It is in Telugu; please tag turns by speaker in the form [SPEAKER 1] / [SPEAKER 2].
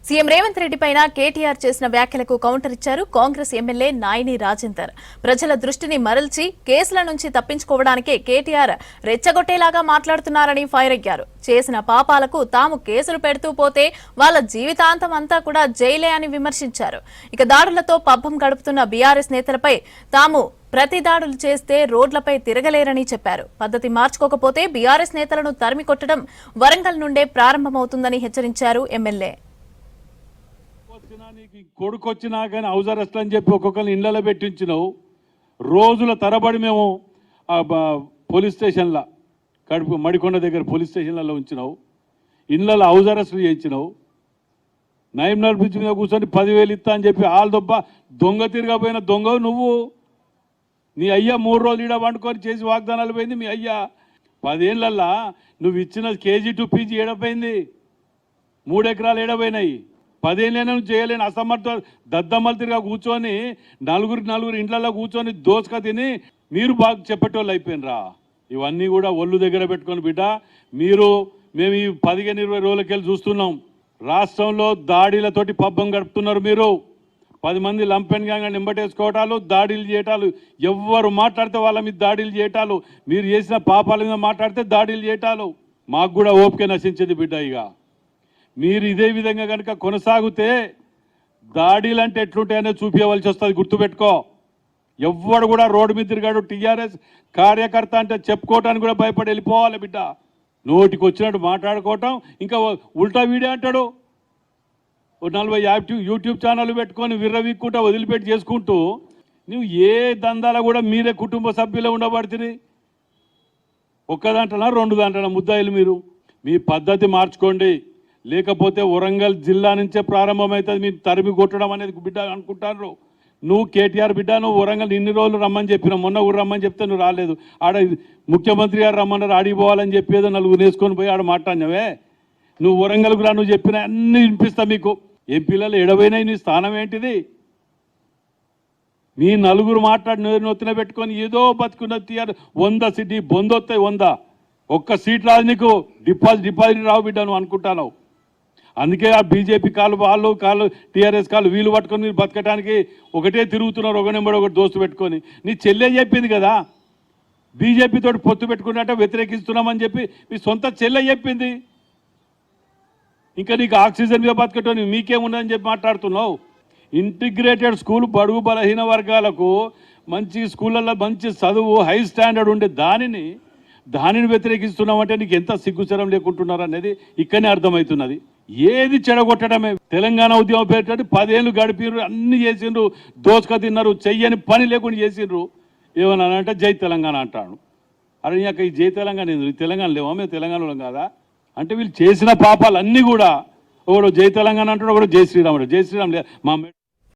[SPEAKER 1] సీఎం రేవంత్ రెడ్డి పైన కేటీఆర్ చేసిన వ్యాఖ్యలకు కౌంటర్ ఇచ్చారు కాంగ్రెస్ ఎమ్మెల్యే నాయిని రాజేందర్. ప్రజల దృష్టిని మరల్చి కేసుల నుంచి తప్పించుకోవడానికే కేటీఆర్ రెచ్చగొట్టేలాగా మాట్లాడుతున్నారని ఫైర్ అయ్యారు. చేసిన పాపాలకు తాము కేసులు పెడుతూ పోతే వాళ్ళ జీవితాంతం అంతా కూడా జైలే అని విమర్శించారు. ఇక దాడులతో పబ్బం గడుపుతున్న బీఆర్ఎస్ నేతలపై తాము ప్రతి దాడులు చేస్తే రోడ్లపై తిరగలేరని చెప్పారు. పద్ధతి మార్చుకోకపోతే బీఆర్ఎస్ నేతలను తరిమి కొట్టడం వరంగల్ నుండే ప్రారంభమవుతుందని హెచ్చరించారు ఎమ్మెల్యే.
[SPEAKER 2] కొడుకొచ్చినా కానీ హౌస్ అరెస్ట్ అని చెప్పి ఒక్కొక్కరిని ఇళ్లలో పెట్టించినావు. రోజుల తరబడి మేము పోలీస్ స్టేషన్ల కడుపు మడికొండ దగ్గర పోలీస్ స్టేషన్లలో ఉంచినావు. ఇళ్లలో హౌస్ అరెస్టులు చేయించినావు. నైమ్నర్ బ్రిడ్జ్ మీద కూర్చొని 10,000 ఇస్తా అని చెప్పి దొంగ తిరగపోయిన దొంగ నువ్వు. నీ అయ్యా 3 రోజులు ఈడ వండుకొని చేసి వాగ్దానాలు పోయింది. మీ అయ్యా 10 ఏళ్ళల్లా నువ్వు ఇచ్చిన కేజీ టు పీజీ ఏడపోయింది. 3 ఎకరాలు ఏడపోయినాయి. 10 ఏళ్ళైనా చేయలేని అసమర్థ దద్దమ్మలు తిరిగా కూర్చొని నలుగురు ఇండ్లలో కూర్చొని దోసుక తిని మీరు బాగా చెప్పేటోళ్ళు అయిపోయినరా. ఇవన్నీ కూడా ఒళ్ళు దగ్గర పెట్టుకొని బిడ్డ, మేము ఈ 15-20 రోజులకెళ్ళి చూస్తున్నాం. రాష్ట్రంలో దాడిలతోటి పబ్బం గడుపుతున్నారు మీరు. 10 మంది లంపెన్ గ్యాంగ్ నింబటేసుకోవటాలు, దాడులు చేయటాలు. ఎవ్వరు మాట్లాడితే వాళ్ళ మీద దాడులు చేయటాలు. మీరు చేసిన పాపాల మీద మాట్లాడితే దాడులు చేయటాలు. మాకు కూడా ఓపిక నశించేది బిడ్డ. ఇక మీరు ఇదే విధంగా కనుక కొనసాగితే దాడులు అంటే ఎట్లుంటాయనే చూపించవలసి వస్తుంది. గుర్తుపెట్టుకో. ఎవ్వడు కూడా రోడ్డు మీద తిరిగాడు టీఆర్ఎస్ కార్యకర్త అంటే చెప్పుకోవటానికి కూడా భయపడి వెళ్ళిపోవాలి బిడ్డ. నోటికి వచ్చినట్టు మాట్లాడుకోవటం, ఇంకా ఉల్టా వీడియో అంటాడు. 40 యూట్యూబ్ ఛానల్ పెట్టుకొని విర్రవీక్కుంటా వదిలిపెట్టి చేసుకుంటూ నువ్వు ఏ దందాల కూడా మీరే కుటుంబ సభ్యులే ఉండబడుతుంది. ఒక్కదంటనా 2 దాంటనా ముద్దాయిలు మీరు. మీ పద్ధతి మార్చుకోండి, లేకపోతే వరంగల్ జిల్లా నుంచే ప్రారంభమవుతుంది మీరు తరిమి కొట్టడం అనేది బిడ్డ అనుకుంటారు. నువ్వు కేటీఆర్ బిడ్డ, నువ్వు వరంగల్ ఇన్ని రోజులు రమ్మని చెప్పినావు. మొన్న కూడా రమ్మని చెప్తే నువ్వు రాలేదు. ఆడ ముఖ్యమంత్రి గారు రమ్మన్నారు, ఆడిపోవాలని చెప్పి ఏదో 4 నేసుకొని పోయి ఆడ మాట్లాడినవే. నువ్వు వరంగల్కు రా, నువ్వు చెప్పిన అన్నీ వినిపిస్తా మీకు. ఎంపీలలో ఎడబోయినాయి, నీ స్థానం ఏంటిది? మీ 4 మాట్లాడి నొత్తిన పెట్టుకొని ఏదో బతుకున్న టీఆర్ 100 సీట్ బొందొస్తాయి. 100 ఒక్క సీట్ రాదు నీకు. డిపాజిట్ రావు బిడ్డ నువ్వు అనుకుంటాను. అందుకే ఆ బీజేపీ వాళ్ళు టీఆర్ఎస్ వీళ్ళు పట్టుకొని మీరు బతకడానికి ఒకటే తిరుగుతున్నారు. ఒకటి దోస్తు పెట్టుకొని. నీ చెల్లె చెప్పింది కదా బీజేపీ తోటి పొత్తు పెట్టుకున్నట్టే వ్యతిరేకిస్తున్నామని చెప్పి. మీ సొంత చెల్లె చెప్పింది. ఇంకా నీకు ఆక్సిజన్ మీద బతకటం మీకేముందని చెప్పి మాట్లాడుతున్నావు. ఇంటిగ్రేటెడ్ స్కూల్ బడుగు బలహీన వర్గాలకు మంచి స్కూళ్ళల్లో మంచి చదువు హై స్టాండర్డ్ ఉండే దానిని వ్యతిరేకిస్తున్నామంటే నీకు ఎంత సిగ్గుచరం లేకుంటున్నారు అనేది ఇక్కడనే అర్థమవుతున్నది. ఏది చెడగొట్టడమే. తెలంగాణ ఉద్యమం పెట్టండి 10 ఏళ్ళు గడిపిర్రు, అన్ని చేసిండ్రు, దోసుక తిన్నారు, చెయ్యని పని లేకుండా చేసిండ్రు. ఏమన్నా అంటే జై తెలంగాణ అంటాడు. అరే ఇంకా ఈ జై తెలంగాణ తెలంగాణ లేవా? మేము తెలంగాణలో కాదా అంటే వీళ్ళు చేసిన పాపాలు అన్నీ కూడా ఒకడు జై తెలంగాణ అంటాడు, ఒకడు జై శ్రీరామ్. జై శ్రీరామ్ మా